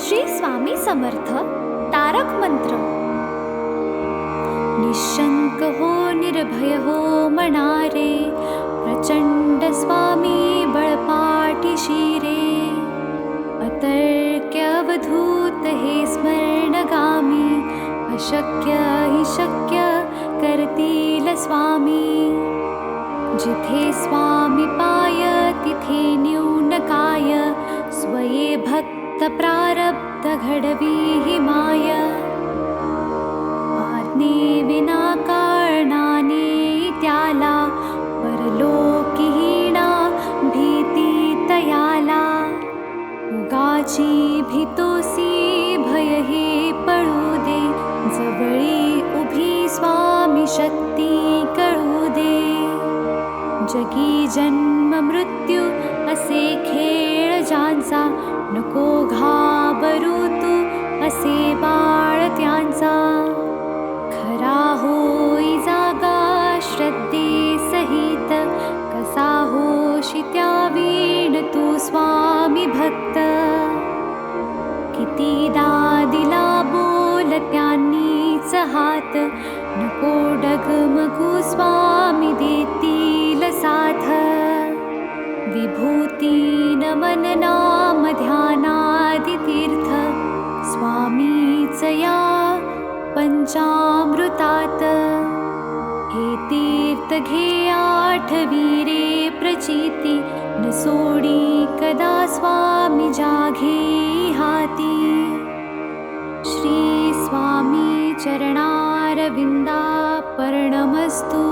श्री स्वामी समर्थ तारक मंत्र। निशंक हो निर्भय हो मनारे, प्रचंड स्वामी बळपाठी शिरे। अतर्क्य अवधूत हे स्मरणगामी, अशक्य हि शक्य करतील स्वामी। जिथे स्वामी पाय तिथे न्यून काय, स्वये भक्त प्रारब्ध घडवी हि माय। आज्ञे विना कारणाने त्याला, परलोकीहीणा भीती तयाला। उगाची भीतोसी भय हे पळू दे, जवळी उभी स्वामी शक्ती कळू दे। जगी जन्म मृत्यू असे खेळ ज्यांचा, नको घाबरू तू असे बाळ त्यांचा। खरा होई जागा श्रद्धे सहित, कसा होशी त्या वीण तू स्वामी भक्त। कितीदा दिला बोल त्यांनीच हात, नको डगमगू स्वामी देतील साथ। विभूती नमन नाम ध्यानादि तीर्थ, स्वामीच या पंचामृतात। हे तीर्थ घे आठवी रे प्रचिती, न सोडी कदा स्वामी जाघे हाती। श्री स्वामी चरणारविंदा पर्णमस्तु।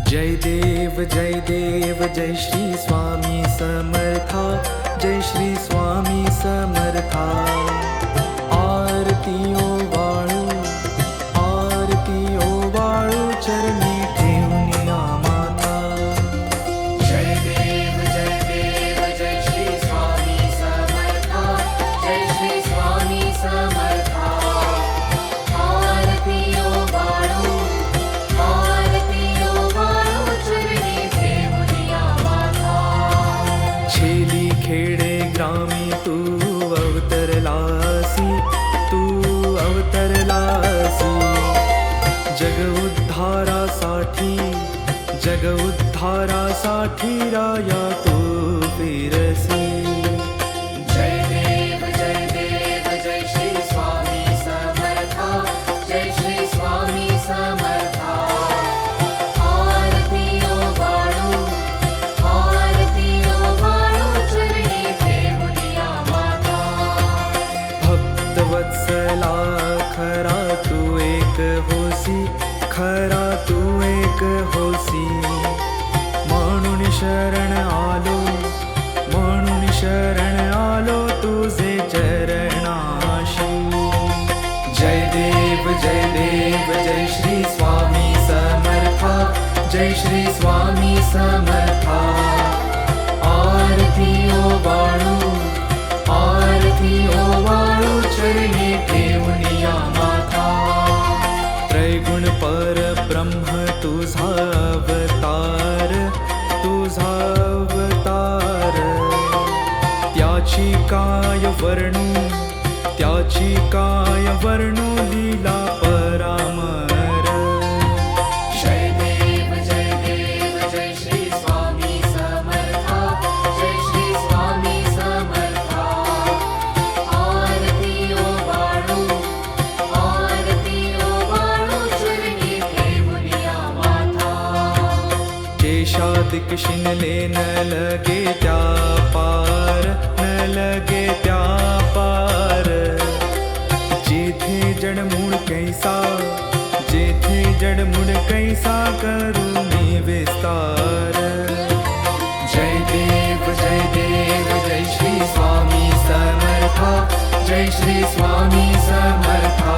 जय देव जय श्री स्वामी समर्था, जय श्री स्वामी समर्था। आरती ओ वाळू चरणी ठेवून माता। जय देव जय श्री स्वामी समर्था, जय श्री स्वामी समर्था। आरती ओ वाळू चरणी ठेवून माता। छेली खेडे ग्रामी तू अवतरलासी, जग उद्धारासाठी राया तू फिरसी। जय देव जय श्री स्वामी समर्था, जय श्री स्वामी समर्था। आरती ओ वाळू चरणी ठेवून माता। भक्तवत्सला खरा तू एक होसी, खरा तू एक होसी। म्हणून शरण आलो तुझे चरणाशी। जय देव जय श्री स्वामी समर्था, जय श्री स्वामी समर्था। आरती ओ वाळू चरणी ठेवून माता। त्रैगुण परब्रह्म तुझा अवतार, त्याची काय वर्णू लीला परामर। जय देव जय श्री स्वामी समर्था, जय श्री स्वामी समर्था। आरती ओ वाळू चरणी ठेवून माता। केशादिक शिनले न लगे त्या पार, जेथे जडमूळ कैसा करुणी विस्तार। जय देव जय श्री स्वामी समर्था, जय श्री स्वामी समर्था।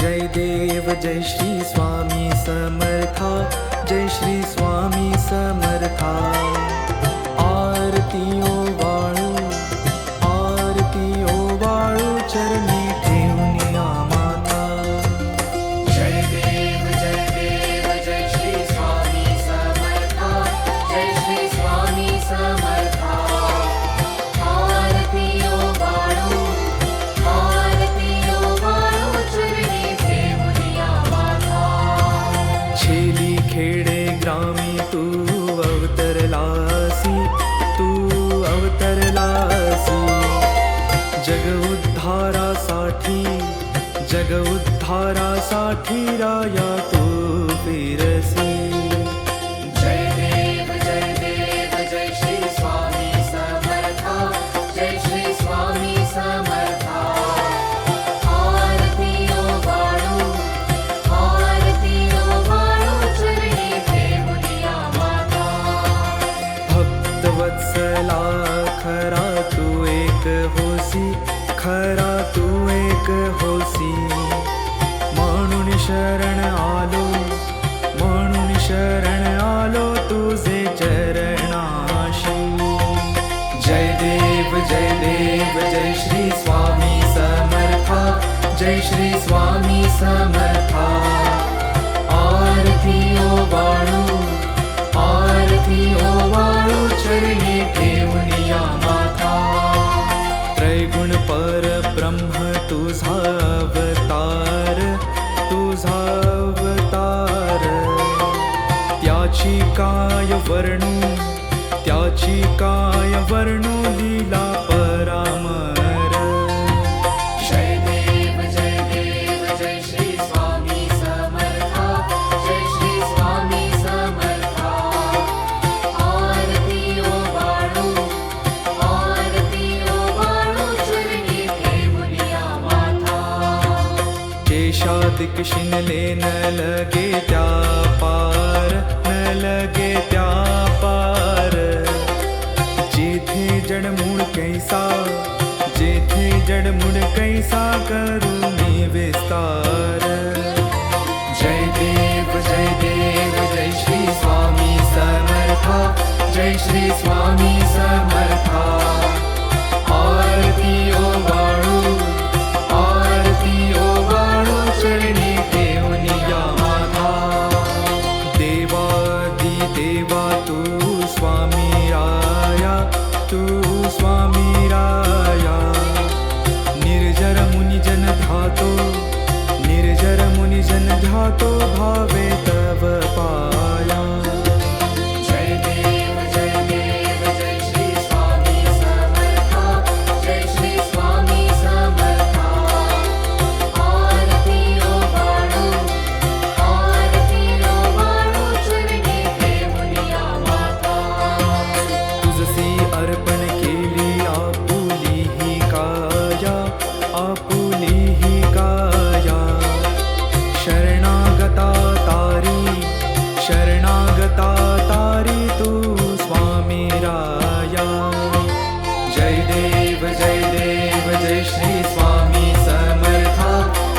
जय देव जय श्री स्वामी समर्था, जय श्री स्वामी समर्था. आरती ओवाळू चरणी ठेवूनिया माता. जय देव जय श्री स्वामी समर्था, जय श्री स्वामी समर्था. आरती ओवाळू चरणी ठेवूनिया माता. छेली खेडे ग्रामी तू अवतरलासी, तू अवतरलासी. जग उद्धारासाठी राया तू फिरसी. जय देव जय श्री स्वामी समर्था, जय श्री स्वामी समर्था. आरती ओवाळू चरणी ठेवूनिया माता. भक्तवत्सला खरा तू एक होसी, खरा तू एक होसी. म्हणून शरण आलो तुझे चरणाशी. जय देव जय श्री स्वामी समर्था, जय श्री स्वामी समर्था. आरती ओवाळू चरणी ठेवूनिया माता. त्रैगुण परब्रह्म तुझा अवतार, त्याची काय वर्णू लीला परामर. जय देव जय श्री स्वामी समर्था, जय श्री स्वामी समर्था. आरती ओवाळू चरणी ठेवूनिया माता. केशादिक शिनले न लगे त्या पार, न लगे त्या पार. जेथे जडमूळ कैसा करुणी विस्तार. जय देव जय श्री स्वामी समर्था, जय श्री स्वामी समर्था. आरती ओवाळू चरणी ठेवूनिया माता. देवादी देवा तू स्वामी राया, तू स्वामी राया. निर्जर मुनिजन ध्यातो भावे तव पाया. जय देव जय श्री स्वामी समर्था, जय श्री स्वामी समर्था. आरती ओवाळू चरणी ठेवूनिया माता. तुझसी अर्पण केली आपुली ही काया, आपुली ही काया. शरणागता तारी तू स्वामी राया. जय देव जय श्री स्वामी समर्था,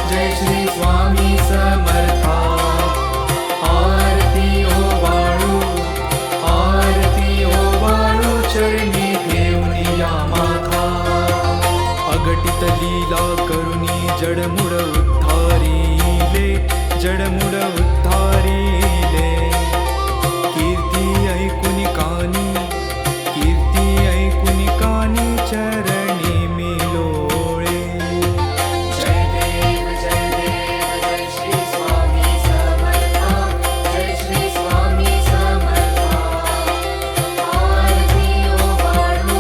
जय श्री स्वामी समर्था. आरती ओवाळू चरणी ठेवूनिया माता. अगटित लीला करुणी जडमुड उद्धारिले. कीर्ती ऐकुनी कानी चरणी मिलोळे. जय देव जय श्री स्वामी समर्था, जय श्री स्वामी समर्था. आरती ओवाळू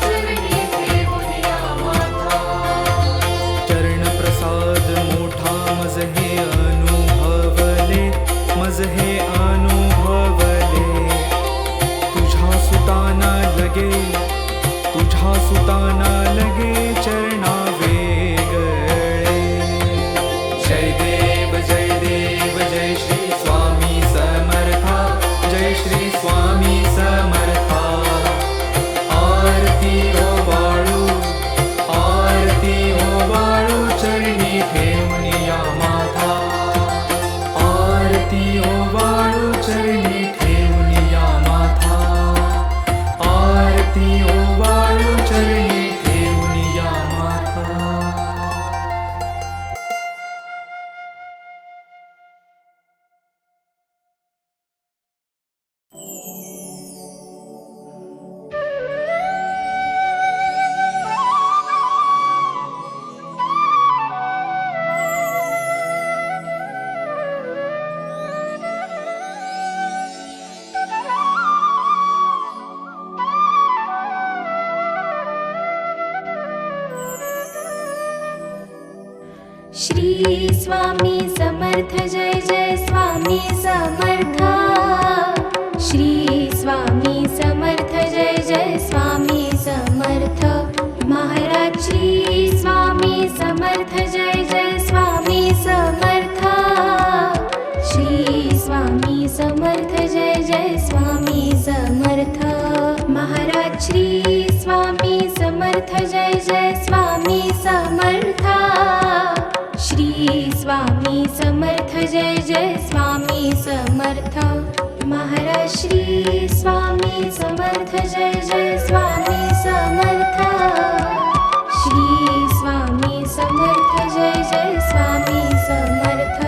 चरणी ठेवूनिया माता. चरण प्रसाद श्री स्वामी समर्थ जय जय स्वामी समर्थ श्री स्वामी समर्थ जय जय स्वामी समर्थ महाराज श्री स्वामी समर्थ जय जय स्वामी समर्थ श्री स्वामी समर्थ जय जय स्वामी समर्थ महाराज श्री स्वामी समर्थ जय जय स्वामी समर्थ श्री स्वामी समर्थ जय जय स्वामी समर्थ महाराज श्री स्वामी समर्थ जय जय स्वामी समर्थ श्री स्वामी समर्थ जय जय स्वामी समर्थ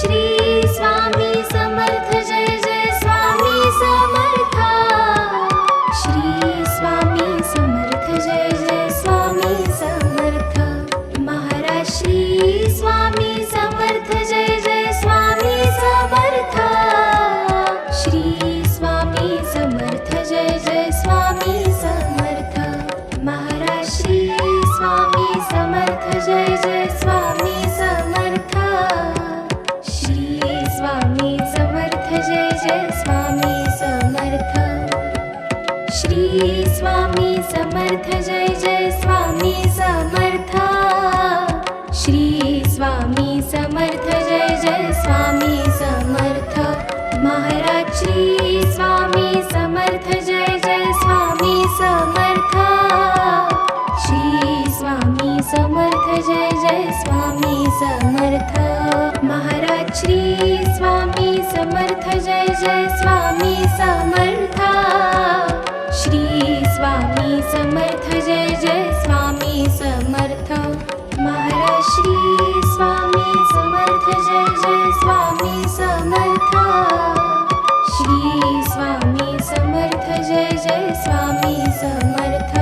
श्री स्वामी समर्थ जय जय स्वामी समर्थ श्री स्वामी समर्थ जय जय स्वामी समर्थ महाराज श्री स्वामी समर्थ जय जय स्वामी समर्थ श्री स्वामी समर्थ जय जय स्वामी समर्थ महाराज श्री स्वामी समर्थ जय जय स्वामी समर्थ श्री स्वामी समर्थ जय जय स्वामी समर्थ श्री स्वामी समर्थ जय जय स्वामी समर्थ श्री स्वामी समर्थ जय जय स्वामी समर्थ महाराज श्री स्वामी समर्थ जय जय स्वामी समर्थ श्री स्वामी समर्थ जय जय स्वामी समर्थ महाराज श्री स्वामी समर्थ जय जय स्वामी समर्थ श्री स्वामी समर्थ जय जय स्वामी समर्थ महाराज श्री स्वामी समर्थ जय जय स्वामी समर्थ श्री स्वामी समर्थ जय जय स्वामी समर्थ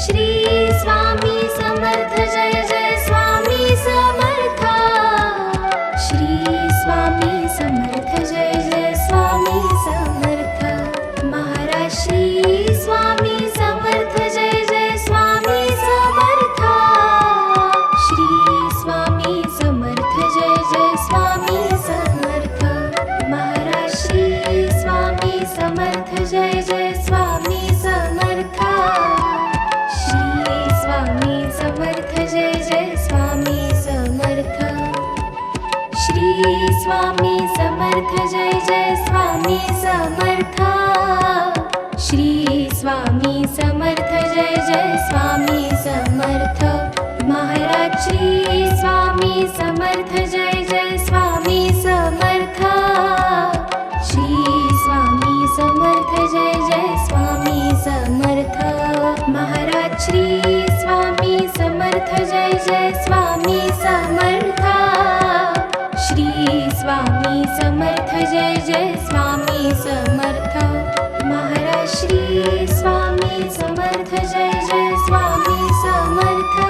श्री स्वामी समर्थ जय जय स्वामी समर्थ श्री स्वामी समर्थ जय जय स्वामी समर्थ महाराज श्री स्वामी समर्थ जय जय स्वामी समर्थ श्री स्वामी समर्थ जय जय स्वामी समर्थ महाराज श्री स्वामी समर्थ जय जय स्वामी समर्थ श्री स्वामी समर्थ जय जय स्वामी समर्थ श्री स्वामी समर्थ जय जय स्वामी समर्थ श्री स्वामी समर्थ जय जय स्वामी समर्थ महाराज श्री स्वामी समर्थ जय जय स्वामी समर्थ श्री स्वामी समर्थ जय जय स्वामी समर्थ महाराज श्री स्वामी समर्थ जय जय स्वामी समर्थ श्री स्वामी समर्थ जय जय स्वामी समर्थ महाराज श्री स्वामी समर्थ जय जय स्वामी समर्थ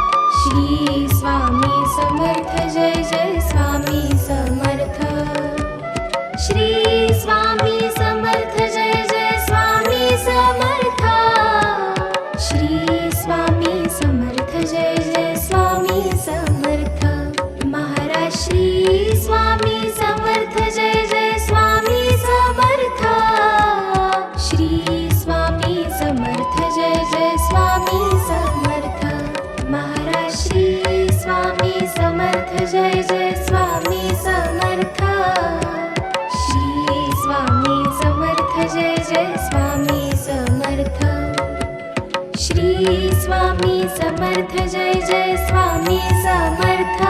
श्री स्वामी समर्थ जय जय स्वामी समर्थ श्री स्वामी समर्थ जय जय स्वामी समर्थ श्री स्वामी समर्थ जय जय स्वामी समर्थ महाराज श्री स्वामी समर्थ जय जय स्वामी समर्थ श्री स्वामी समर्थ जय जय स्वामी समर्थ महाराज श्री स्वामी समर्थ जय जय स्वामी समर्थ श्री स्वामी समर्थ जय जय स्वामी समर्थ श्री स्वामी समर्थ जय जय स्वामी समर्थ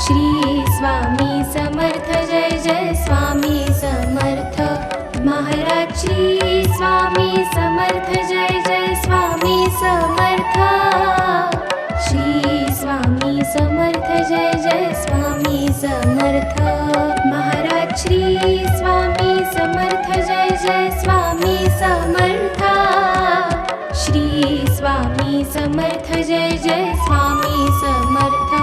श्री स्वामी समर्थ जय जय स्वामी समर्थ महाराज श्री स्वामी समर्थ जय जय स्वामी समर्थ श्री स्वामी समर्थ जय जय स्वामी समर्थ महाराज श्री स्वामी समर्थ जय जय स्वामी समर्थ श्री स्वामी समर्थ जय जय स्वामी समर्थ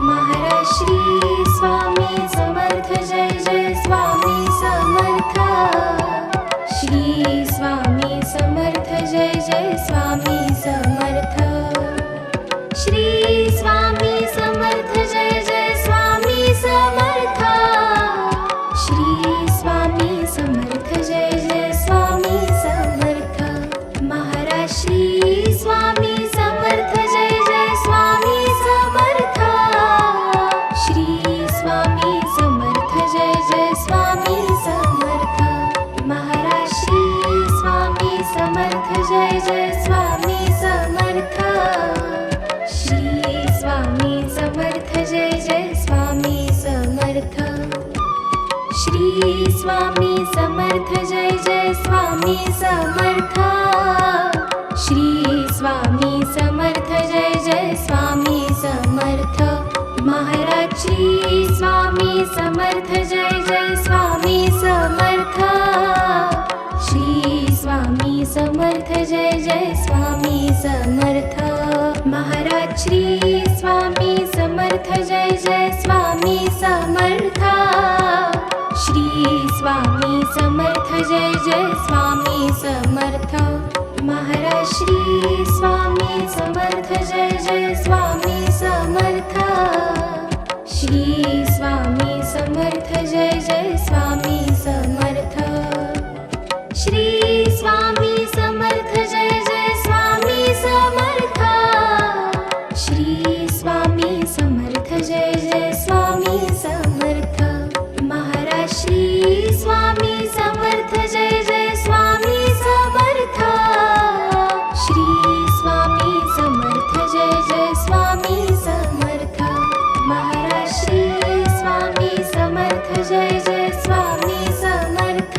महाराज श्री स्वामी समर्थ जय जय स्वामी समर्थ श्री स्वामी समर्थ जय जय स्वामी समर्थ श्री स्वामी समर्थ जय जय स्वामी समर्थ श्री स्वामी समर्थ जय जय स्वामी समर्थ महाराज श्री स्वामी समर्थ जय जय स्वामी समर्थ श्री स्वामी समर्थ जय जय स्वामी समर्थ महाराज श्री स्वामी समर्थ जय जय स्वामी समर्थ श्री स्वामी समर्थ जय जय स्वामी समर्थ महाराज श्री स्वामी समर्थ जय जय स्वामी समर्थ श्री स्वामी समर्थ जय जय स्वामी समर्थ श्री स्वामी समर्थ जय जय स्वामी समर्थ श्री स्वामी समर्थ जय जय स्वामी समर्थ महाराज श्री स्वामी समर्थ जय जय स्वामी समर्थ श्री स्वामी समर्थ जय जय स्वामी समर्थ महाराज श्री स्वामी समर्थ जय जय स्वामी समर्थ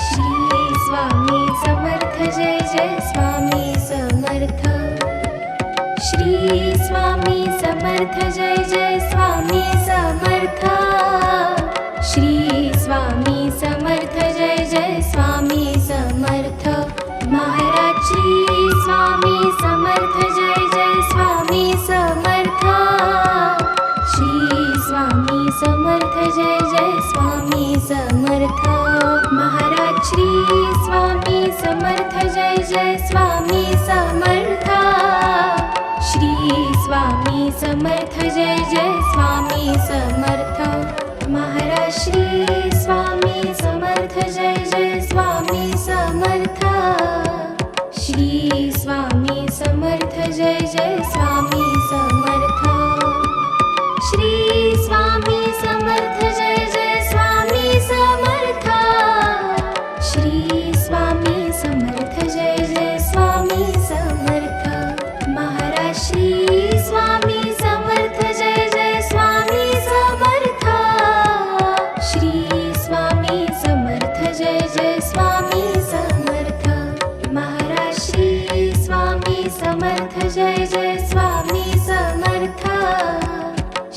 श्री स्वामी समर्थ जय जय स्वामी समर्थ श्री स्वामी समर्थ जय जय स्वामी समर्थ श्री स्वामी समर्थ जय जय स्वामी समर्थ महाराज श्री स्वामी समर्थ जय जय स्वामी समर्थ श्री स्वामी समर्थ जय जय स्वामी समर्थ महाराज श्री स्वामी समर्थ जय जय स्वामी समर्थ श्री स्वामी समर्थ जय जय स्वामी समर्थ महाराज श्री स्वामी समर्थ जय जय स्वामी समर्थ श्री स्वामी समर्थ जय जय स्वामी समर्थ श्री स्वामी समर्थ जय जय स्वामी समर्थ श्री स्वामी समर्थ जय जय स्वामी समर्थ महाराज श्री स्वामी समर्थ जय जय स्वामी समर्थ श्री स्वामी समर्थ जय जय स्वामी समर्थ महाराज श्री स्वामी समर्थ जय जय स्वामी समर्थ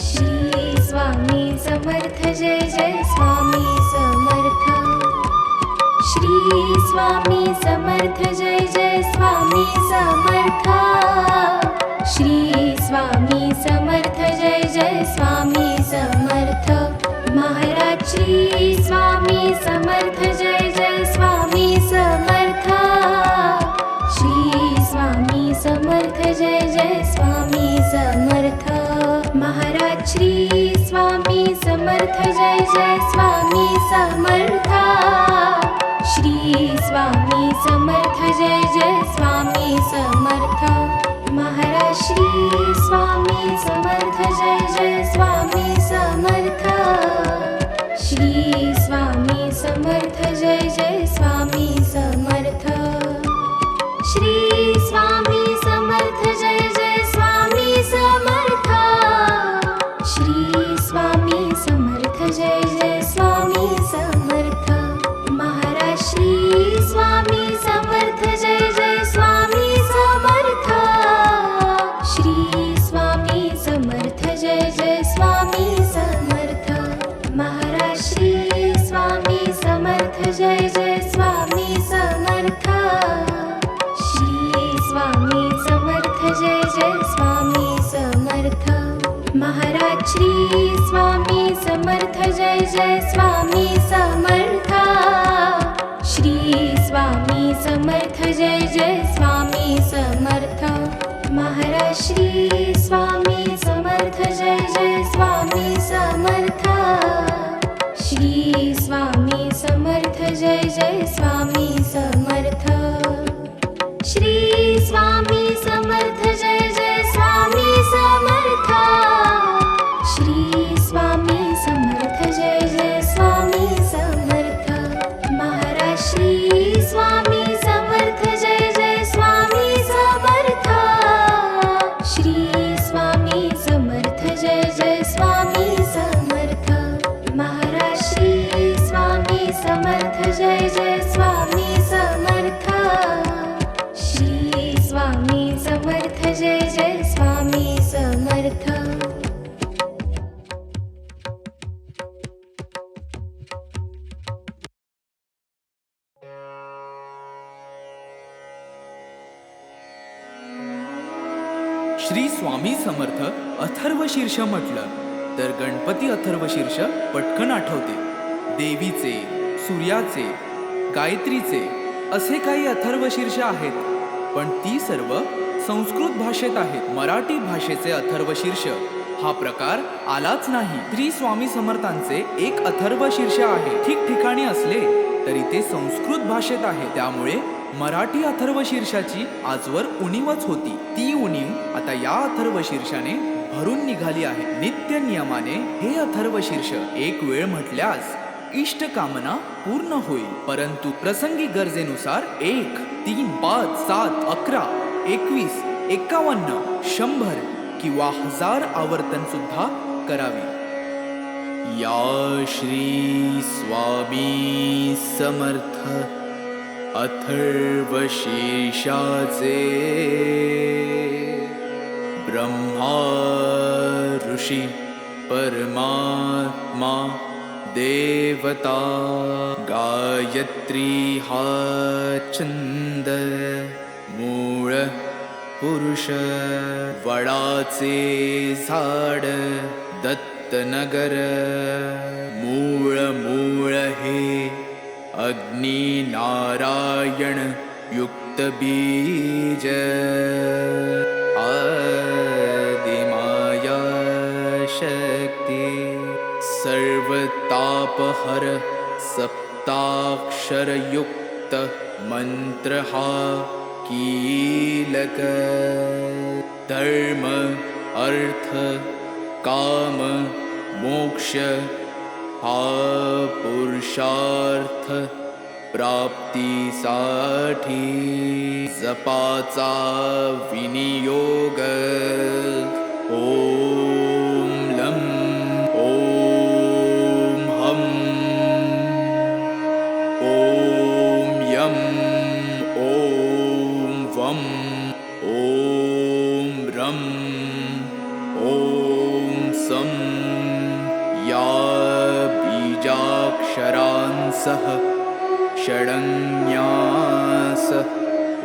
श्री स्वामी समर्थ जय जय स्वामी समर्थ श्री स्वामी समर्थ जय जय स्वामी समर्थ श्री स्वामी समर्थ जय जय स्वामी समर्थ महाराज श्री स्वामी समर्थ जय जय स्वामी समर्थ श्री स्वामी समर्थ जय जय स्वामी समर्थ महाराज श्री स्वामी समर्थ जय जय स्वामी समर्थ श्री स्वामी समर्थ जय जय स्वामी समर्थ महाराज श्री स्वामी समर्थ जय जय स्वामी समर्थ श्री स्वामी समर्थ जय जय स्वामी समर्थ श्री स्वामी समर्थ जय जय स्वामी समर्थ श्री स्वामी समर्थ जय जय स्वामी समर्थ महाराज श्री स्वामी समर्थ जय जय स्वामी समर्थ श्री स्वामी समर्थ जय जय स्वामी समर्थ महाराज श्री स्वामी समर्थ जय जय स्वामी समर्थ श्री स्वामी समर्थ जय जय स्वामी समर्थ महाराज श्री स्वामी समर्थ जय जय स्वामी समर्थ श्री स्वामी समर्थ जय जय स्वामी समर्थ महाराज श्री स्वामी समर्थ जय जय स्वामी समर्थ श्री स्वामी समर्थ जय जय स्वामी समर्थ श्री स्वामी समर्थ जय जय स्वामी समर्थ श्री स्वामी समर्थ जय जय स्वामी समर्थ महाराज श्री स्वामी समर्थ जय जय स्वामी समर्थ श्री स्वामी समर्थ जय जय स्वामी समर्थ महाराज श्री स्वामी समर्थ अथर्वशीर्ष म्हटलं तर गणपती अथर्वशीर्ष पटकन आठवते. देवीचे, सूर्याचे, गायत्रीचे असे काही अथर्वशीर्ष आहेत, पण ती सर्व संस्कृत भाषेत आहेत. मराठी भाषेचे अथर्वशीर्ष हा प्रकार आलाच नाही. श्री स्वामी समर्थांचे एक अथर्वशीर्ष आहे. ठिकठिकाणी असले तरी ते संस्कृत भाषेत आहे. त्यामुळे मराठी अथर्वशीर्षाची आजवर उणीवच होती. ती उणीव आता या अथर्वशीर्षाने भरून निघाली आहे. नित्य नियमाने हे अथर्वशीर्ष एक वेळ म्हटल्यास इष्ट कामना पूर्ण होईल. परंतु प्रसंगी गरजेनुसार 1, 3, 5, 7, 11, 21, 51, 100 किंवा 1000 आवर्तन सुद्धा करावी. या श्री स्वामी समर्थ अथर्वशीर्षाचे ब्रह्मा ऋषी परमात्मा देवता गायत्री हा छंद मूळ पुरुष वडाचे झाड दत्तनगर मूळ मूळ हे अग्नी नारायण युक्त बीज आदिमाया शक्ती सर्व तापहर सप्ताक्षर युक्त मंत्र हा कीलक धर्म अर्थ काम मोक्ष हा पुरुषार्थ प्राप्तीसाठी जपाचा विनियोग. ओम लं ओम हम ओम यम ओम वम ओम रम ओम सम या बीजाक्षरांसह षडन्यास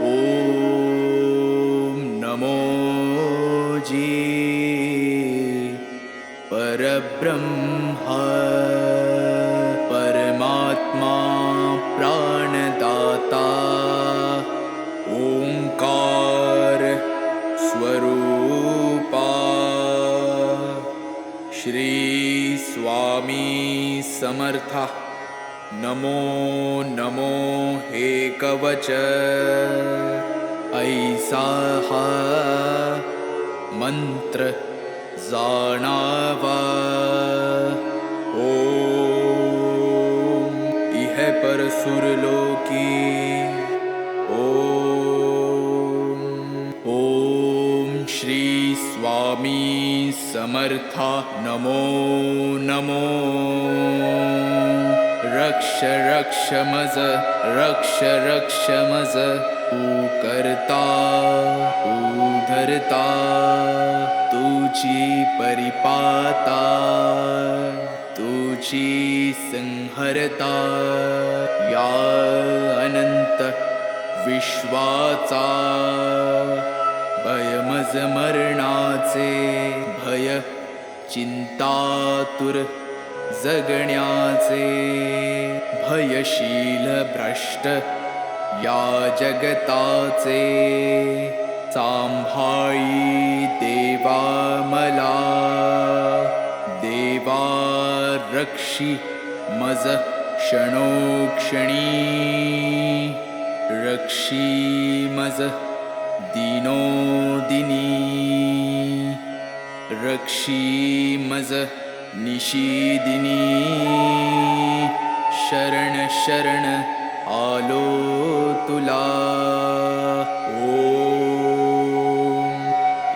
ओम नमो जी परब्रह्मा परमात्मा प्राणदाता ओंकार स्वरूपा श्री स्वामी समर्था. नमो नमो हे कवच ऐसा हा मंत्र जाणावा. ओम इह पर सुरलोकी ओम ओम श्री स्वामी समर्था. नमो नमो रक्ष रक्ष मज रक्ष रक्ष मज तू करता तू धरता तुझी परिपाता तुझी संहरता या अनंत विश्वाचा भयमज मरणाचे भय चिंतातुर जगण्याचे भयशील भ्रष्ट या जगताचे सांभाळी देवा मला देवा रक्षी मज क्षणोक्षणी रक्षी मज दिनोदिनी रक्षी मज निशिदिनी शरण शरण आलो तुला. ओम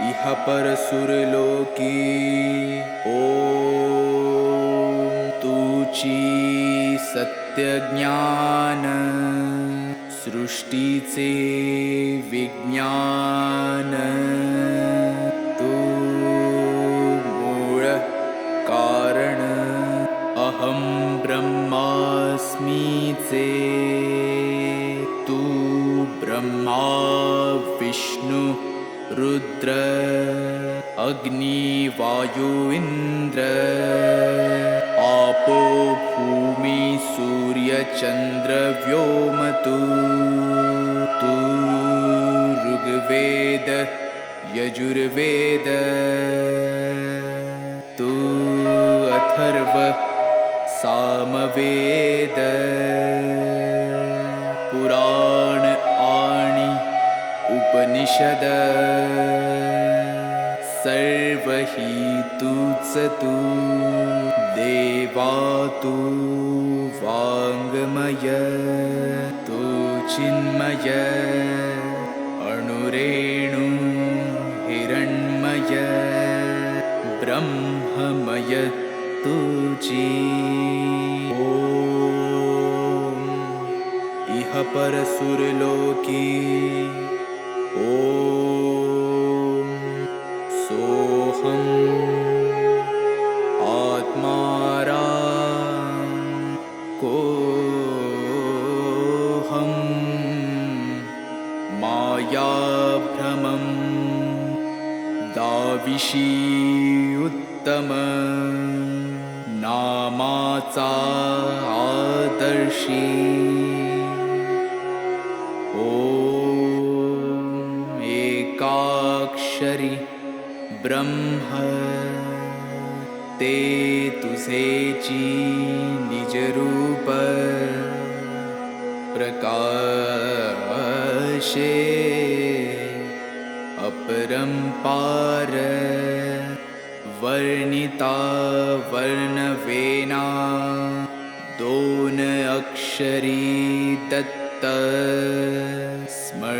इह पर सुरलोकी ओम तुची सत्य ज्ञान सृष्टीचे विज्ञान तू मूळ कारण अहं ब्रह्मास्मीचे तू ब्रह्मा विष्णु रुद्र अग्नि वायु इन्द्र आपो भूमि सूर्य चन्द्र व्योमतु तु ऋग्वेद यजुर्वेद तु अथर्व सामवेद पुराण आणि उपनिषद सर्व हि तूच तू देवा तू वाङ्मय तू चिन्मय अणुरेणु हिरण्मय ब्रह्ममय तुझी ॐ इह परसुरलोकी ॐ सोऽहम् आत्मारा कोऽहं मायाभ्रमं दाविषी उत्तम नामाचा आदर्शी ॐ एकाक्षरी ब्रह्म ते तुझेची निजरूप प्रकाशे अपरंपार वर्णिता वर्णवेना दोन अक्षरी दत्त स्मर्तृगामीनाथ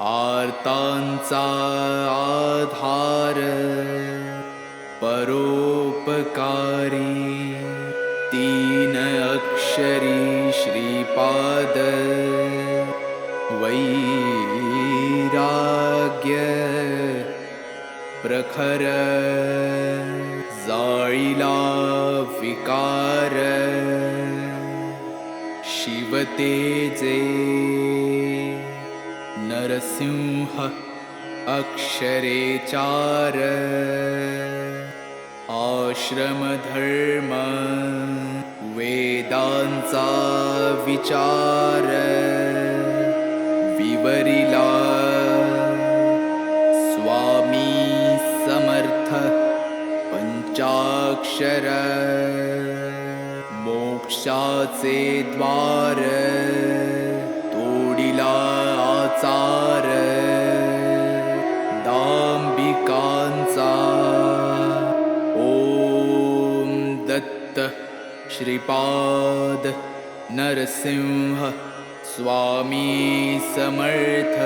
आर्तांचा आधार परोपकारी तीन अक्षरी श्रीपाद वैराग्य प्रखर जाळीला विकार शिवतेजे नरसिंह अक्षरे चार आश्रमधर्म वेदांचा विचार विवरिला स्वामी समर्थ पंचाक्षर मोक्षाचे द्वार तोडिला आचार दांबिकांचा ओम दत्त श्रीपाद नरसिंह स्वामी समर्थ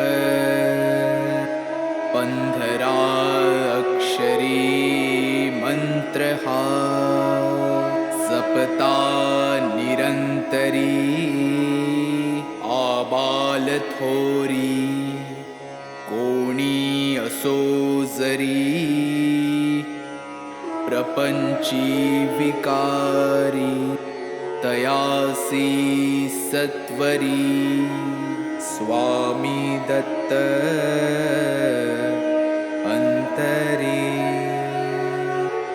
15 अक्षरी मंत्र हा सपता निरंतरी आबाल थोरी कोणी असो जरी प्रपंची विकारी तयासी सत्वरी स्वामी दत्त अंतरी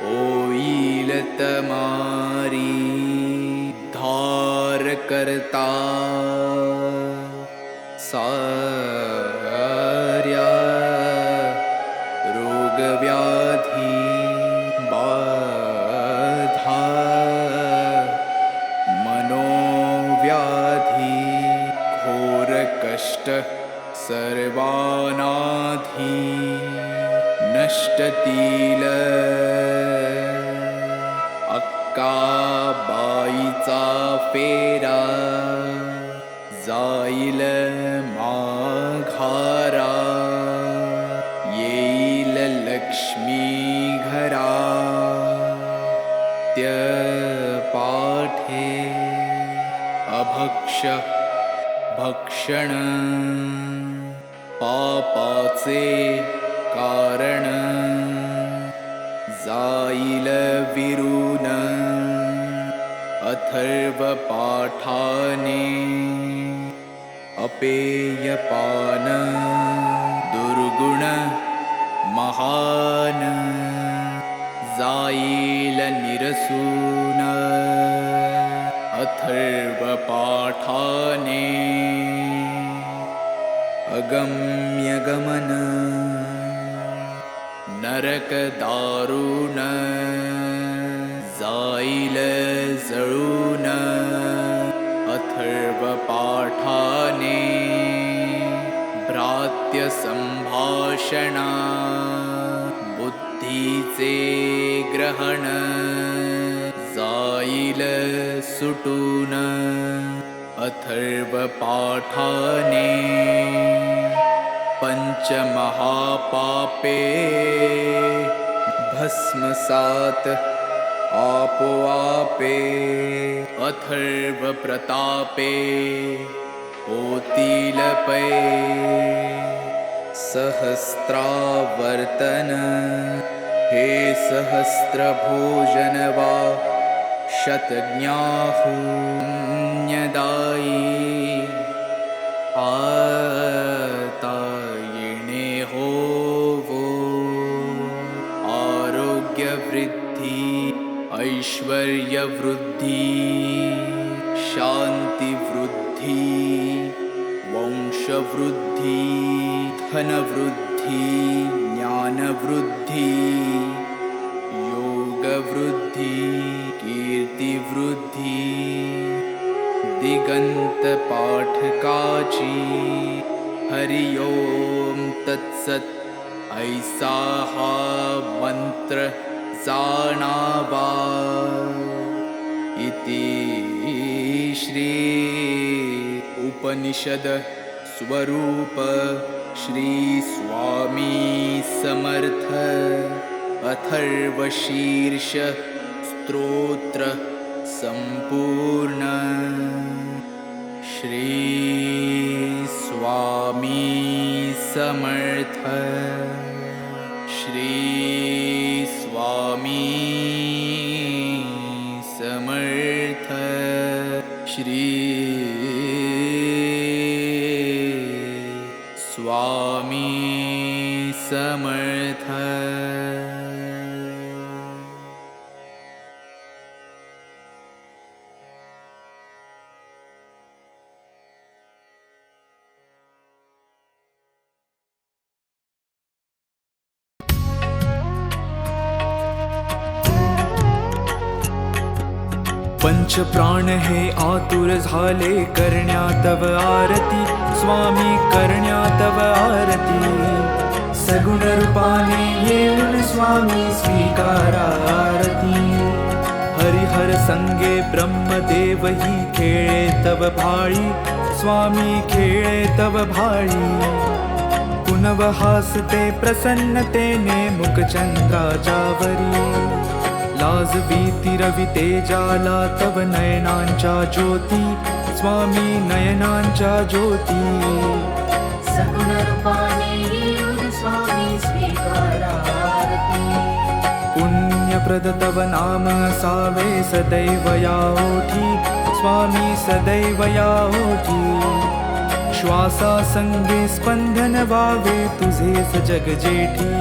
होईल तमारी धार करता सार्या रोगव्याधी बाधा मनोव्याधी घोर कष्ट सर्वानाधी नष्टतील अक्काबाईचा फेरा जाईल माघारा येईल लक्ष्मी घरा त्य पाठे अभक्ष भक्षण पापाचे कारण जाईल विरून अथर्व पाठाने अपेयपान दुर्गुण महान जाईल निरसून अथर्व पाठाने अगम्य गमन नरक दारुण जाईल जळून अथर्व पाठाने भ्रात्य संभाषणा बुद्धीचे ग्रहण जाईल सुटून अथर्व पाठाने पंचमहापापे भस्मसात आपोआपे अथर्व प्रतापे होतील पै सहस्त्रावर्तन हे सहस्र भोजन वा शतज्ञाहुन्यदायी आता येणे होवो आरोग्य वृद्धी ऐश्वर्य वृद्धी शांती वृद्धी वंश वृद्धी धन वृद्धी ज्ञान वृद्धी योग वृद्धी कीर्ति वृद्धी दिगंत पाठकाची हरि ओम तत्सत ऐसा हा मंत्र जाणावा इति श्री उपनिषद स्वरूप श्री स्वामी समर्थ अथर्वशीर्ष स्तोत्र संपूर्ण श्री स्वामी समर्थ श्री स्वामी समर्थ श्री स्वामी समर्थ पंच प्राण हे आतुर झाले करण्या तव आरती स्वामी करण्या तव आरती सगुण रूपाने येऊन स्वामी स्वीकारा आरती हरिहर संगे ब्रह्मदेव ही खेळे तव भाळी स्वामी खेळे तव भाळी पुनव हासते प्रसन्नतेने मुखचंद्राच्यावरी लाज भीती रवी तेजाला तव नयनांच्या ज्योती स्वामी नयनांच्या ज्योती सगुण रूपाने येऊन स्वामी स्वीकारा आरती पुण्यप्रद तव नाम असावे सदैव या ओठी स्वामी सदैव या ओठी श्वासा संगे स्पंदन व्हावे तुझेच जग जेठी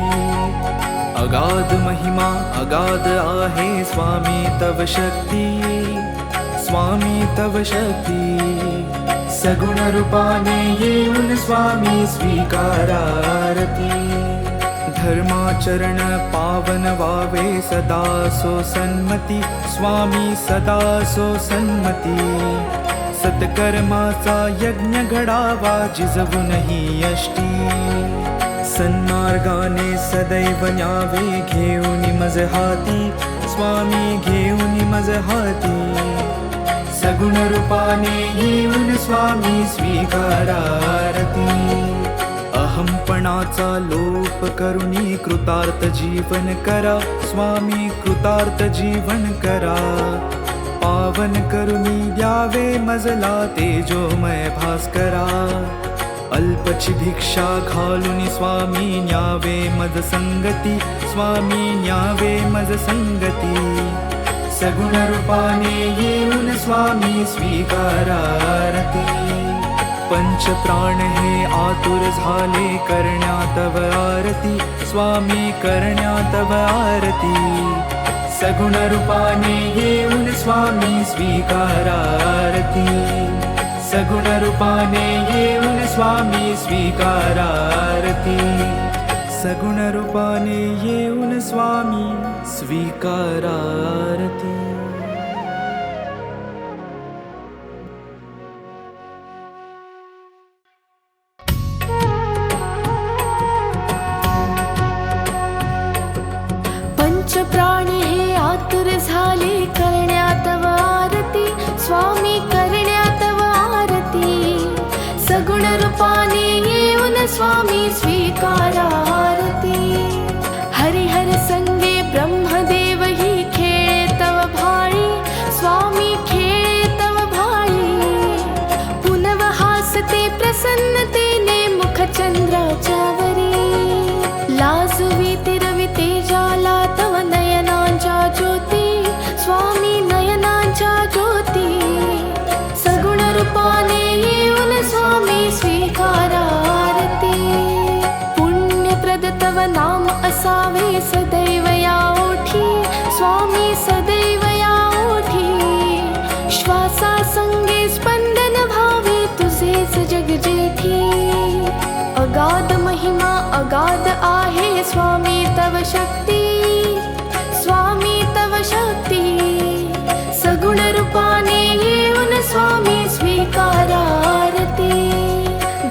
अगाध महिमा अगाध आहे स्वामी तव शक्ती स्वामी तव शक्ती सगुण रूपाने येऊन स्वामी स्वीकारा आरती धर्माचरण पावन व्हावे सदा सो सन्मती स्वामी सदा सो सन्मती सत्कर्माचा यज्ञ घडावा जिजवूनही यष्टी सन्मार्गाने सदैव न्यावे घेऊन मज हाती स्वामी घेऊन मज हाती सगुण रूपाने येऊन स्वामी स्वीकारा आरती अहंपणाचा लोप करुणी कृतार्थ जीवन करा स्वामी कृतार्थ जीवन करा पावन करुणी द्यावे मजला तेजोमय भास्करा अल्पची भिक्षा घालून स्वामी न्यावे मज संगती स्वामी न्यावे मज संगती सगुण रूपाने येऊन स्वामी स्वीकारा आरती पंचप्राण हे आतुर झाले करण्या तव आरती, स्वामी करण्या तव आरती. सगुण रूपाने येऊन स्वामी स्वीकारा आरती, सगुण रूपाने येऊन स्वामी स्वीकारा आरती, सगुण रूपाने येऊन स्वामी स्वीकारा आरती. पंचप्राणी हे आतुर झाले करण्या तव आरती, स्वामी करण्या तव आरती. सगुण रूपाने येऊन स्वामी स्वीकारा आरती. हरिहर संगे ब्रह्मदेव ही खेळे तव भाळी, स्वामी खेळे तव भाळी. पुनव हासते प्रसन्नतेने मुख चंद्राच्या वरी. लाजवी तिरवी तेजाला तव नयनांच्या ज्योती, स्वामी नयनांच्या ज्योती. सगुण रूपाने येऊन स्वामी स्वीकारा आरती. पुण्यप्रद तव नाम असावे सदैव या ओठी, स्वामी सदैव या ओठी. श्वासा संगे स्पंदन भावे तुझेच जग जेठी. अगाध महिमा अगाध आहे स्वामी तव शक्ती, स्वामी तव शक्ती. सगुण रूपाने येऊन स्वामी स्वीकारा आरती.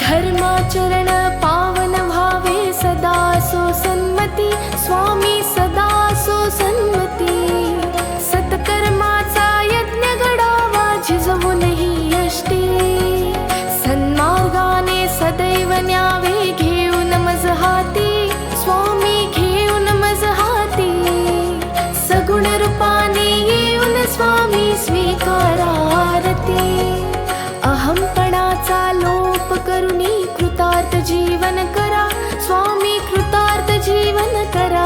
धर्माचरण पावन भावे सदा सो सन्मती, स्वामी सदा सो सन्मती. सत्कर्माचा यज्ञ घडावा झिजवूनही यष्टी. सन्मार्गाने सदैव न्यावे घेऊन मज हाती, स्वामी घेऊन मज हाती. सगुण रूपाने येऊन स्वामी स्वीकारा आरती. अहंपणाचा लोप करुणी कृतार्थ जीवन करा, स्वामी कृतार्थ जीवन करा.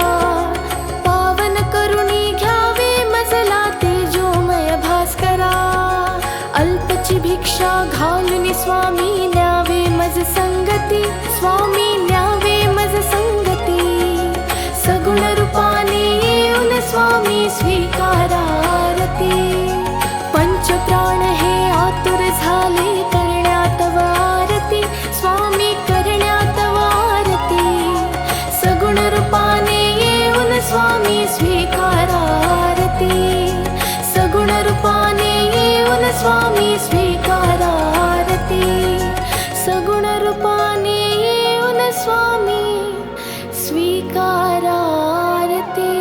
पावन करुणी घ्यावे मजला तेजोमय भास्करा. अल्पची भिक्षा घालून स्वामी न्यावे मज संगती, स्वामी न्यावे मज संगती. सगुण रूपाने येऊन स्वामी स्वीकारा आरती. पंचप्राण हे आतुर झाले करण्या तव आरती, स्वामी करण्या तव आरती. सगुण रूपाने येऊन स्वामी स्वीकारा आरती. सगुण रूपाने येऊन स्वामी स्वीकारा आरती. सगुण रूपाने येऊन स्वामी स्वीकारा आरती.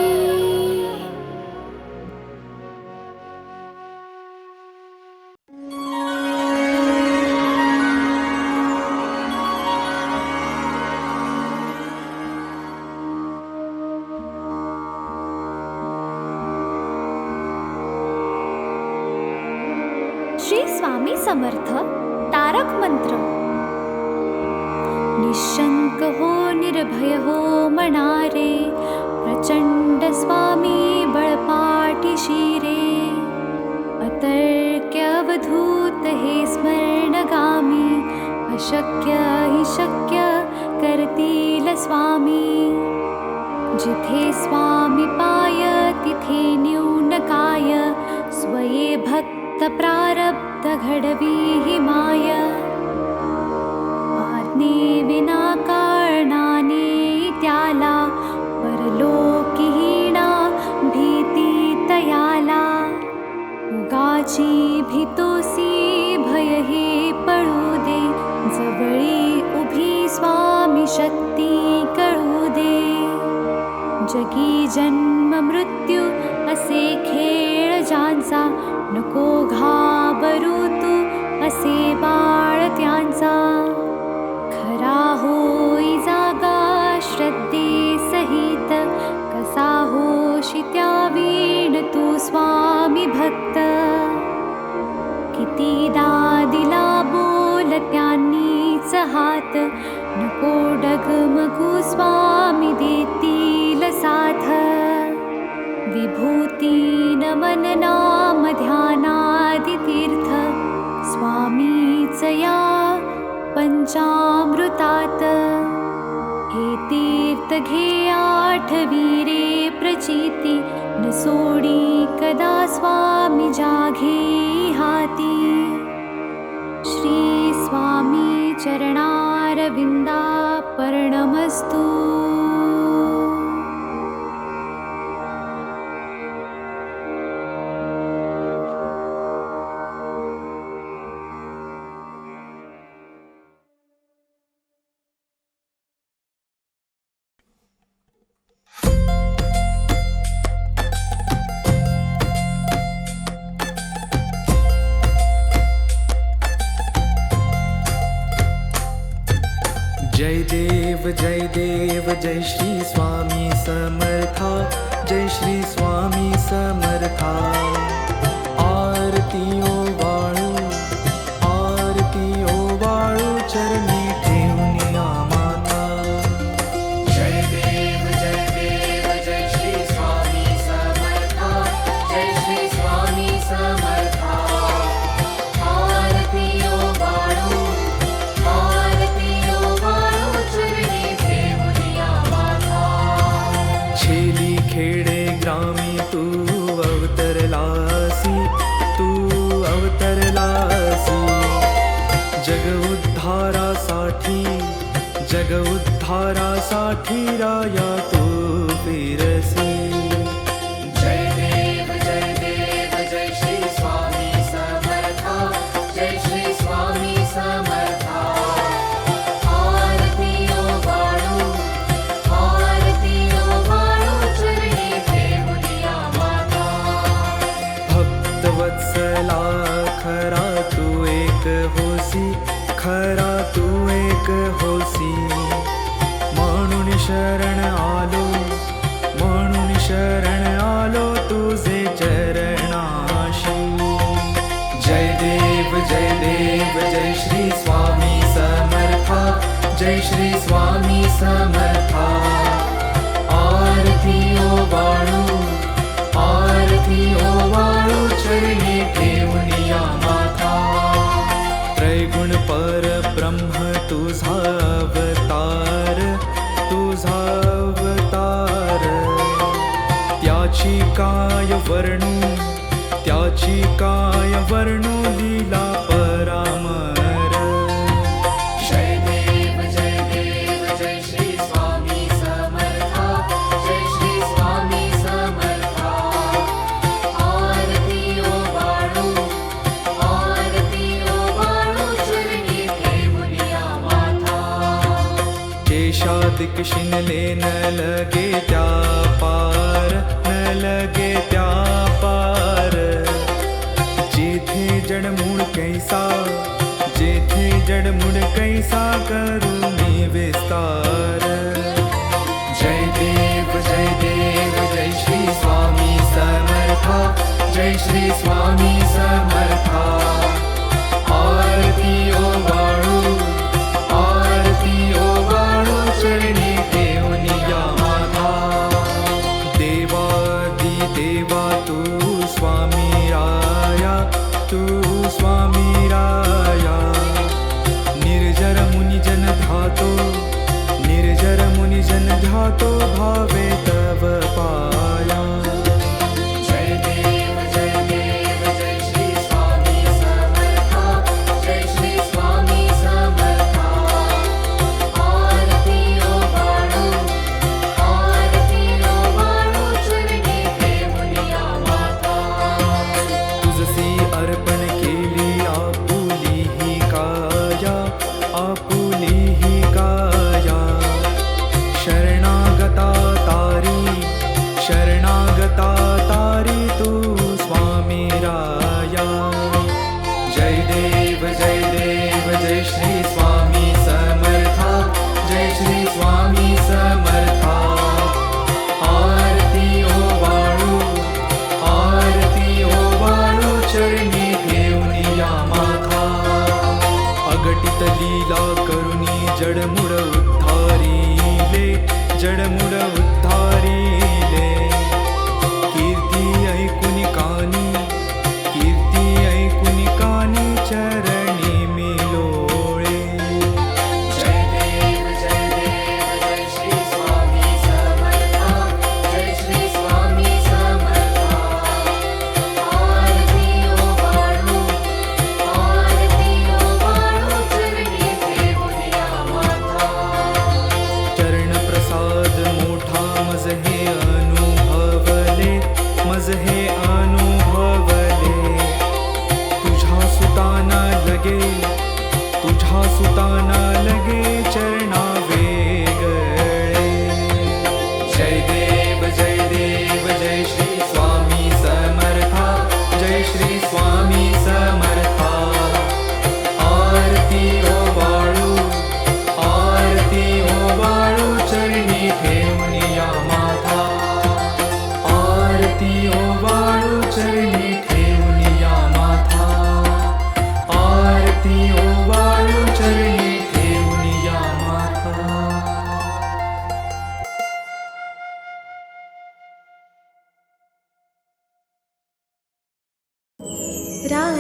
श्री स्वामी समर्थ तारक मंत्र. निशंक हो निर्भय हो मनारे, प्रचंड स्वामी बळपाटी शिरे. अतर्क्य अवधूत हे स्मरणगामी, अशक्य हि शक्य करतील स्वामी. जिथे स्वामी पाय तिथे न्यून काय, स्वये भक्त प्रारब्ध घडवी हि माय. आज्ञे विना कारणाने त्याला, परलोकीहीणा भीती तयाला. उगाची भीतोसी भय हे पळू दे, जवळी उभी स्वामी शक्ती कळू दे. जगी जन्म मृत्यू असे खेळ ज्यांचा, नको घाबरू तू असे बाळ त्यांचा. खरा होई जागा श्रद्धे सहित, कसा होशी त्या वीण तू स्वामी भक्त. कितीदा दिला बोल त्यांनीच हात, नको डगमगू स्वामी देतील साथ. विभूती नमन नाम ध्यानादि तीर्थ, स्वामीच या पंचामृतात हे तीर्थ घे आठवीरे प्रचिती न सोडी कदा स्वामी जाघे हाती श्री स्वामी चरणारविंदा पर्णमस्तु जय देव जय श्री स्वामी समर्था जय श्री स्वामी समर्था आरती ओवाळू चरणी ठेवून माता जय देव जय श्री स्वामी समर्था जय श्री स्वामी समर्था आरती ओवाळू चरणी ठेवूनिया माता छेली खेडे ग्रामी तू अवतरलासी जग उद्धारासाठी राया तू फिरसी जय देव जय श्री स्वामी समर्था जय श्री स्वामी समर्था आरती ओवाळू चरणी ठेवूनिया माता भक्तवत्सला खरा तू एक होसी म्हणून शरण आलो तुझे चरणाशी जय देव जय श्री स्वामी समर्था जय श्री स्वामी समर्था आरती ओवाळू चरणी ठेवूनिया माता त्रैगुण परब्रह्म तुझा अवतार त्याची काय वर्णू लीला परामर जय देव जय श्री स्वामी समर्था जय श्री स्वामी समर्था आरती ओवाळू चरणी ठेवूनिया माता केशादिक शिनले न लगे त्या पार जेथे जडमूळ कैसा करुणी विस्तार जय देव जय श्री स्वामी समर्था जय श्री स्वामी समर्था आरती ओवाळू चरणी ठेवूनिया माता देवा तू स्वामी राया निर्जर मुनिजन ध्यातो भावे तव पाया जय देव जय श्री स्वामी समर्था जय श्री स्वामी समर्था आरती ओवाळू चरणी ठेवूनिया माता तुझसी अर्पण केली आपुली ही काया शरणागता तारी तू स्वामी राया जय देव जय श्री स्वामी समर्था जय श्री स्वामी समर्था आरती ओवाळू चरणी ठेवूनिया माता अगटित लीला करुणी जडमुड उद्धारिले कीर्ती ऐकुनी कानी चरणी मिलोळे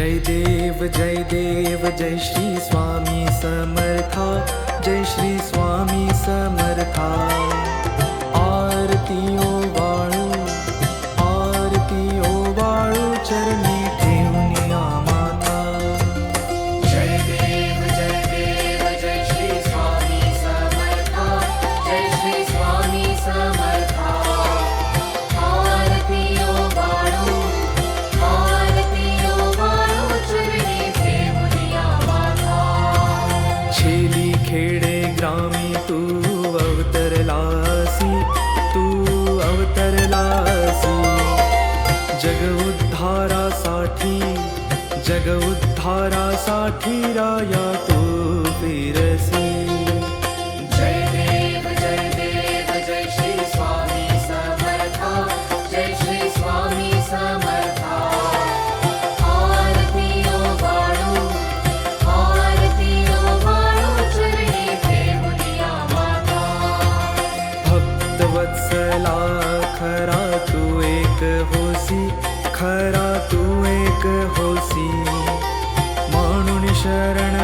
जय देव जय श्री स्वामी समर्था, जय श्री स्वामी समर्था. आरती ओवाळू चरणी ठेवून माता. जय देव जय श्री स्वामी समर्था, जय श्री स्वामी समर्था. आरती ओवाळू चरणी ठेवून माता. छेली खेडे ग्रामी तू अवतरलासी, जग उद्धारासाठी राया तू फिरसी. जय देव जय श्री स्वामी समर्था, जय श्री स्वामी समर्था. आरती ओवाळू चरणी ठेवून माता. भक्तवत्सला खरा तू एक होसी, खरा तू एक होसी. म्हणून शरण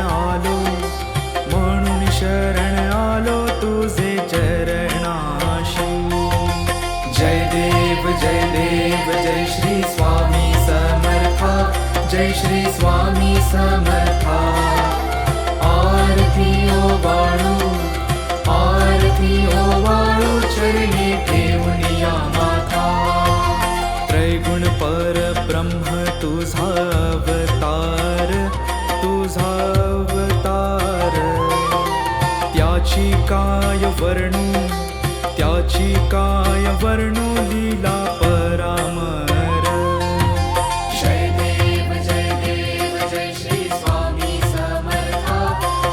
आलो तुझे चरणाशी. जय देव जय श्री स्वामी समर्था, जय श्री स्वामी समर्था. आरती ओवाळू चरणी ठेवून माता. त्रैगुण परब्रह्म तुझा अवतार, त्याची काय वर्णू लीला परामर. जय देव जय श्री स्वामी समर्था,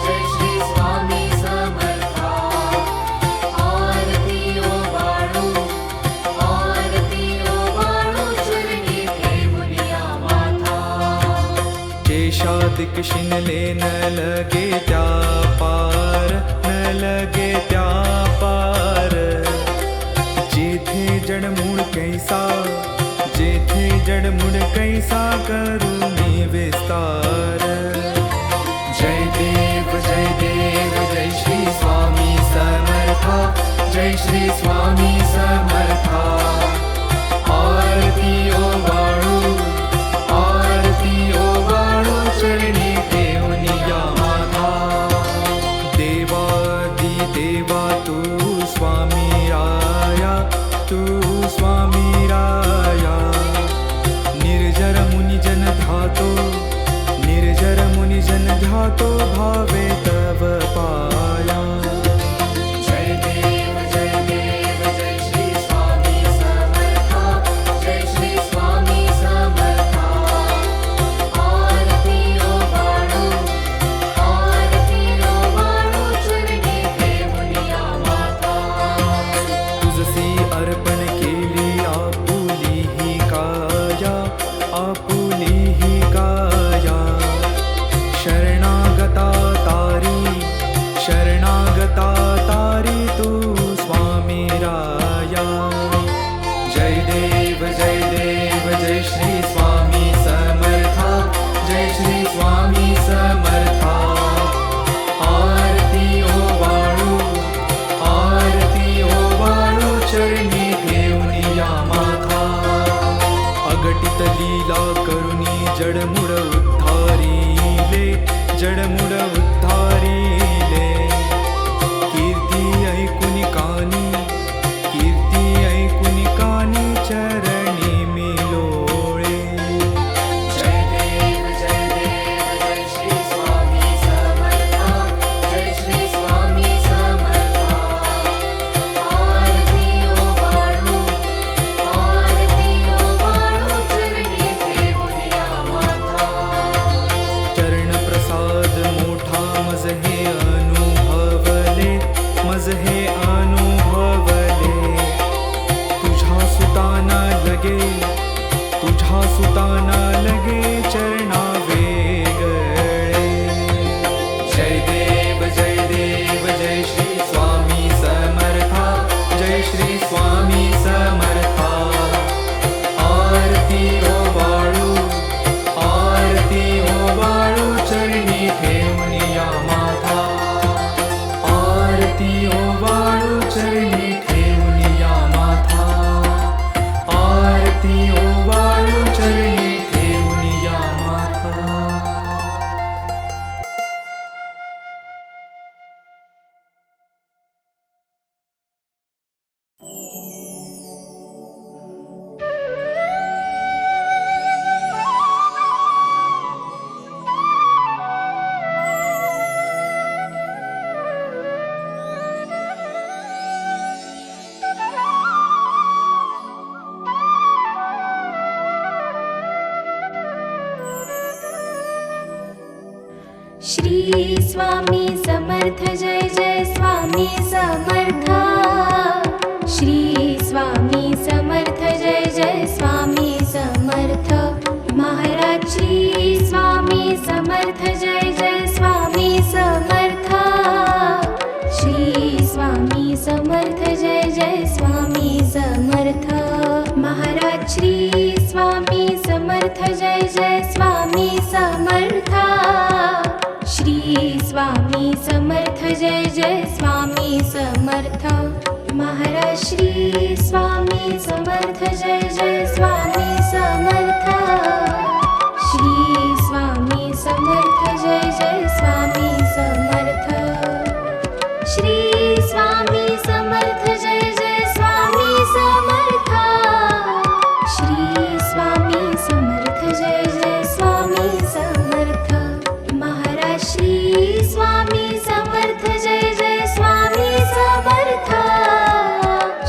जय श्री स्वामी समर्था. आरती ओवाळू चरणी ठेवून माता. केशादिक शिनले न लगे त्या पार, जेथे जडमूळ कैसा करुणी विस्तार. जय देव जय श्री स्वामी समर्था, जय श्री स्वामी समर्था. आरती ओवाळू चरणी ठेवून माता. देवा तू स्वामी राया, निर्जर मुनिजन ध्यातो भावे तव पाया. जय देव जय श्री स्वामी समर्था, जय श्री स्वामी समर्था. आरती ओवाळू चरणी ठेवून माता. तुझसी अर्पण केली आपुली ही काया, शरणागता तारी तू स्वामी राया. जय देव जय श्री स्वामी समर्था, जय श्री स्वामी समर्था. आरती ओवाळू चरणी ठेवून माता. अगटित लीला करुणी जडमुड उद्धारिले, कीर्ती ऐकुनी कानी चरणी मिलोळे. जय देव जय श्री स्वामी समर्था, जय श्री स्वामी समर्था. आरती ओवाळू चरणी ठेवून माता. चरण प्रसाद मोठा मज हे अनुभवले. तुझ्या सुताना लगे चरणा वेगळे. जय देव जय श्री स्वामी समर्था, जय श्री स्वामी समर्था. आरती ओवाळू श्री स्वामी समर्थ जय जय स्वामी समर्थ श्री स्वामी समर्थ जय जय स्वामी समर्थ महाराज श्री स्वामी समर्थ जय जय स्वामी समर्थ श्री स्वामी समर्थ जय जय स्वामी समर्थ महाराज श्री स्वामी समर्थ जय जय स्वामी समर्थ श्री स्वामी समर्थ जय जय स्वामी समर्थ महाराज श्री स्वामी समर्थ जय जय स्वामी समर्थ श्री स्वामी समर्थ जय जय स्वामी समर्थ श्री स्वामी समर्थ जय जय स्वामी समर्थ श्री स्वामी समर्थ जय जय स्वामी समर्थ महाराज श्री स्वामी समर्थ जय जय स्वामी समर्थ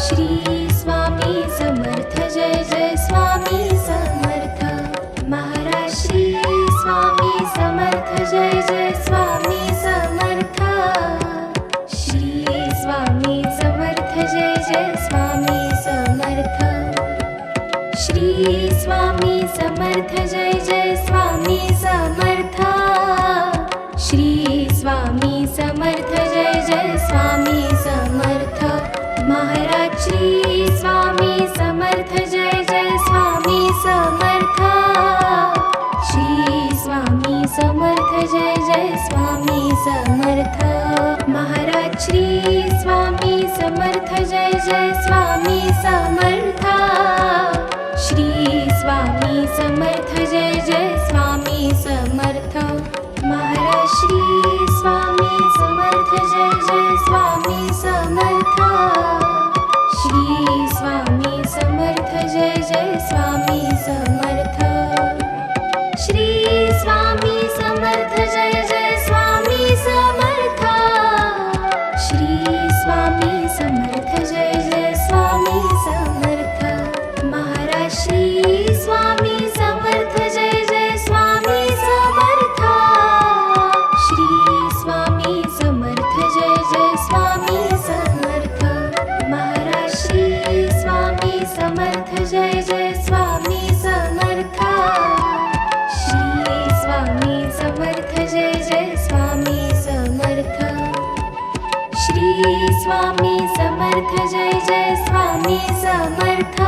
श्री स्वामी समर्थ जय जय स्वामी समर्थ महाराज श्री स्वामी समर्थ जय जय स्वामी समर्थ श्री स्वामी समर्थ जय जय स्वामी समर्थ श्री स्वामी समर्थ जय जय स्वामी समर्थ श्री स्वामी समर्थ जय जय स्वामी समर्थ महाराज श्री स्वामी समर्थ जय जय स्वामी समर्थ श्री स्वामी समर्थ जय जय स्वामी समर्थ महाराज श्री स्वामी समर्थ जय जय स्वामी समर्थ श्री स्वामी समर्थ जय जय स्वामी समर्थ महाराज श्री स्वामी समर्थ जय जय स्वामी समर्थ श्री स्वामी समर्थ जय जय स्वामी समर्थ श्री स्वामी समर्थ जय जय स्वामी समर्थ श्री स्वामी समर्थ जय जय स्वामी समर्थ महाराज श्री स्वामी समर्थ जय जय स्वामी समर्थ श्री स्वामी समर्थ जय जय स्वामी समर्थ महाराज श्री स्वामी समर्थ जय जय स्वामी समर्थ श्री स्वामी समर्थ जय जय स्वामी समर्थ श्री स्वामी समर्थ जय जय स्वामी समर्थ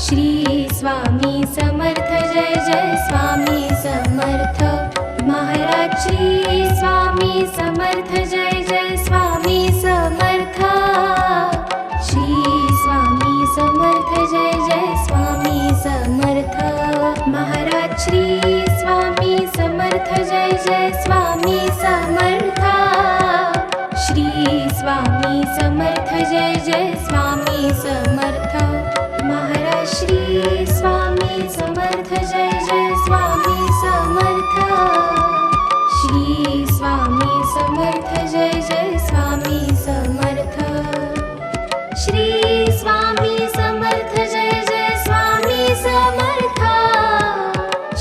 श्री स्वामी समर्थ जय जय स्वामी समर्थ महाराज श्री स्वामी समर्थ जय जय स्वामी समर्थ श्री स्वामी समर्थ जय जय स्वामी समर्थ महाराज श्री स्वामी समर्थ जय जय स्वामी समर्थ श्री स्वामी समर्थ जय जय स्वामी समर्थ महाराज श्री स्वामी समर्थ जय जय स्वामी समर्थ श्री स्वामी समर्थ जय जय स्वामी समर्थ श्री स्वामी समर्थ जय जय स्वामी समर्थ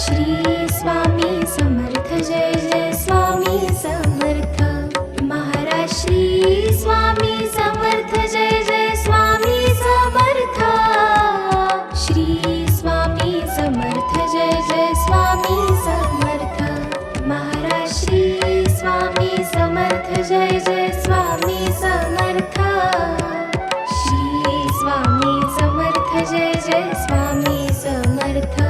श्री स्वामी समर्थ जय जय स्वामी समर्थ महाराज श्री स्वामी समर्थ जय जय स्वामी समर्थ श्री स्वामी समर्थ जय जय स्वामी समर्थ महाराज श्री स्वामी समर्थ जय जय स्वामी समर्थ श्री स्वामी समर्थ जय जय स्वामी समर्थ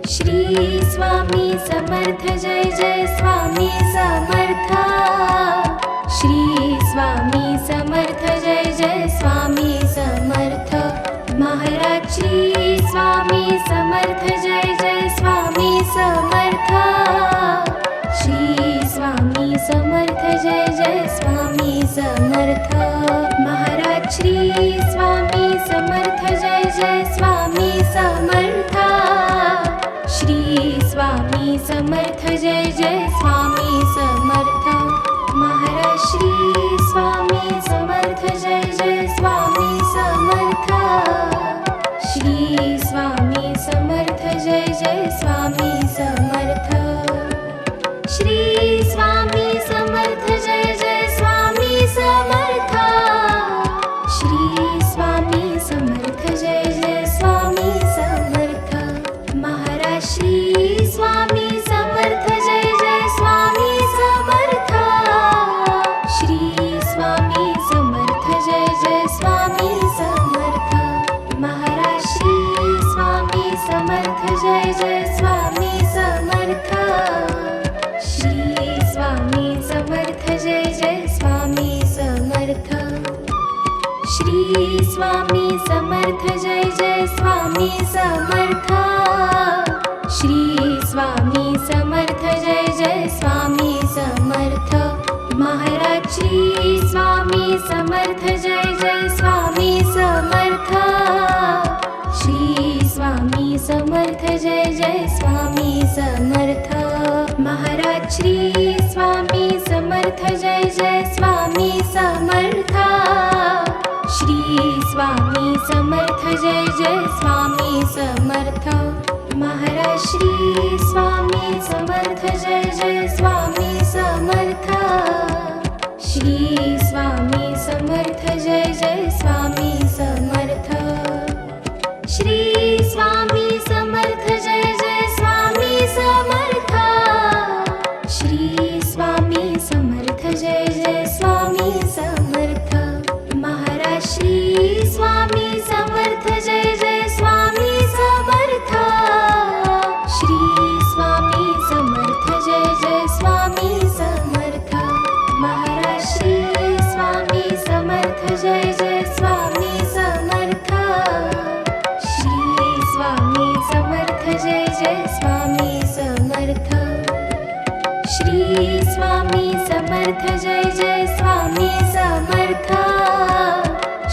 श्री स्वामी समर्थ जय जय स्वामी समर्थ श्री स्वामी समर्थ जय जय स्वामी समर्थ महाराज श्री स्वामी समर्थ जय जय स्वामी समर्थ श्री स्वामी समर्थ जय जय स्वामी समर्थ महाराज श्री स्वामी समर्थ जय जय स्वामी समर्थ श्री स्वामी समर्थ जय जय स्वामी समर्थ महाराज श्री स्वामी समर्थ जय जय स्वामी समर्थ श्री स्वामी समर्थ जय जय स्वामी समर्थ समर्थ जय जय स्वामी समर्थ श्री स्वामी समर्थ जय जय स्वामी समर्थ श्री स्वामी समर्थ जय जय स्वामी समर्थ श्री स्वामी समर्थ जय जय स्वामी समर्थ महाराज श्री स्वामी समर्थ जय जय स्वामी समर्थ श्री स्वामी समर्थ जय जय स्वामी समर्थ महाराज श्री स्वामी समर्थ जय जय स्वामी समर्थ श्री स्वामी समर्थ जय जय स्वामी समर्थ महाराज श्री स्वामी समर्थ जय जय स्वामी समर्थ श्री स्वामी समर्थ जय जय स्वामी समर्थ श्री स्वामी समर्थ जय जय स्वामी समर्थ श्री स्वामी समर्थ जय जय स्वामी समर्थ महाराज श्री स्वामी समर्थ जय जय स्वामी समर्थ श्री स्वामी समर्थ जय जय स्वामी समर्थ महाराज श्री स्वामी समर्थ जय जय स्वामी समर्थ श्री स्वामी समर्थ जय जय स्वामी समर्थ श्री स्वामी समर्थ जय जय स्वामी समर्थ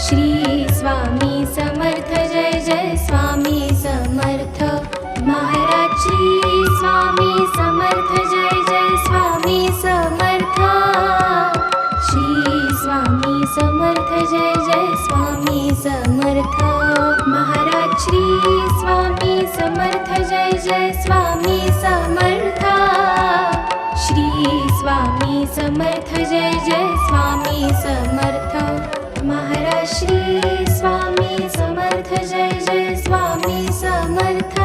श्री स्वामी समर्थ जय जय स्वामी समर्थ महाराज श्री स्वामी समर्थ जय जय स्वामी समर्थ श्री स्वामी समर्थ जय जय स्वामी समर्थ महाराज श्री स्वामी समर्थ जय जय स्वामी समर्थ श्री स्वामी समर्थ जय जय स्वामी समर्थ महाराज श्री स्वामी समर्थ जय जय स्वामी समर्थ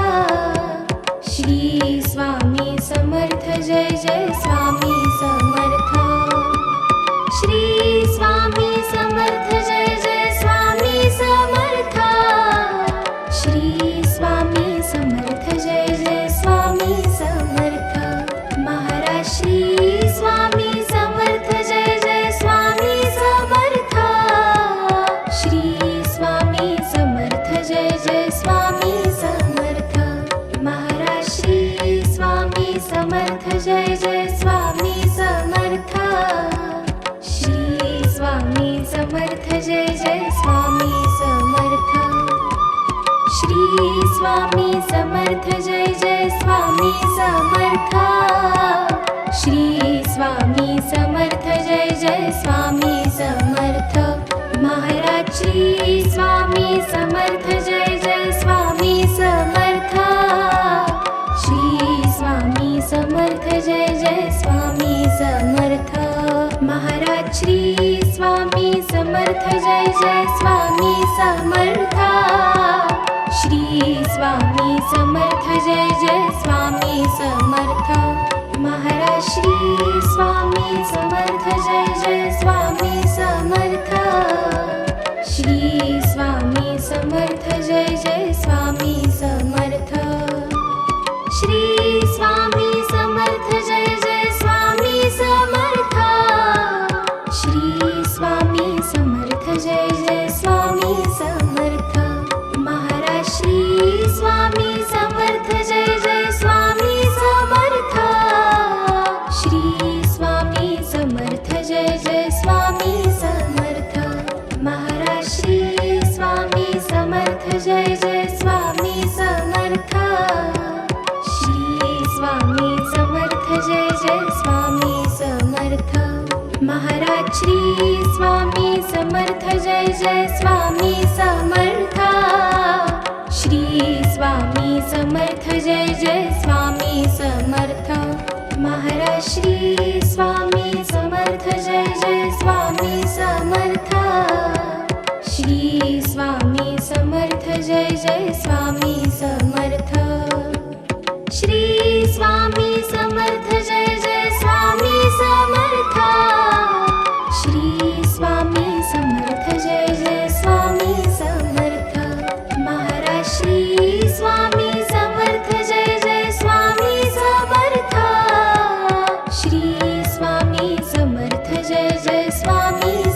श्री स्वामी समर्थ जय जय स्वामी समर्थ श्री स्वामी समर्थ जय जय स्वामी समर्थ श्री स्वामी समर्थ जय जय स्वामी समर्थ महाराज श्री स्वामी समर्थ जय जय स्वामी समर्थ श्री स्वामी समर्थ जय जय स्वामी समर्थ महाराज श्री स्वामी समर्थ जय जय स्वामी समर्थ श्री स्वामी समर्थ जय जय स्वामी समर्थ श्री स्वामी समर्थ जय जय स्वामी समर्थ श्री स्वामी समर्थ जय जय स्वामी समर्थ महाराज श्री स्वामी समर्थ जय जय स्वामी समर्थ श्री स्वामी समर्थ जय जय स्वामी समर्थ महाराज श्री स्वामी समर्थ जय जय स्वामी समर्थ श्री स्वामी समर्थ जय जय स्वामी समर्थ महाराज श्री स्वामी समर्थ जय जय स्वामी समर्थ श्री स्वामी समर्थ जय जय स्वामी समर्थ श्री स्वामी समर्थ जय जय स्वामी समर्थ श्री स्वामी समर्थ जय जय स्वामी समर्थ महाराज श्री स्वामी समर्थ जय जय स्वामी समर्थ श्री स्वामी समर्थ जय जय स्वामी समर्थ महाराज श्री स्वामी समर्थ जय जय स्वामी समर्थ श्री स्वामी समर्थ जय जय स्वामी समर्थ महाराज श्री स्वामी समर्थ जय जय स्वामी समर्थ श्री स्वामी समर्थ जय जय स्वामी समर्थ महाराज श्री स्वामी समर्थ जय जय स्वामी समर्थ श्री स्वामी समर्थ जय जय स्वामी समर्थ श्री स्वामी समर्थ जय जय स्वामी समर्थ श्री स्वामी समर्थ जय जय स्वामी समर्थ महाराज श्री स्वामी समर्थ स्वामी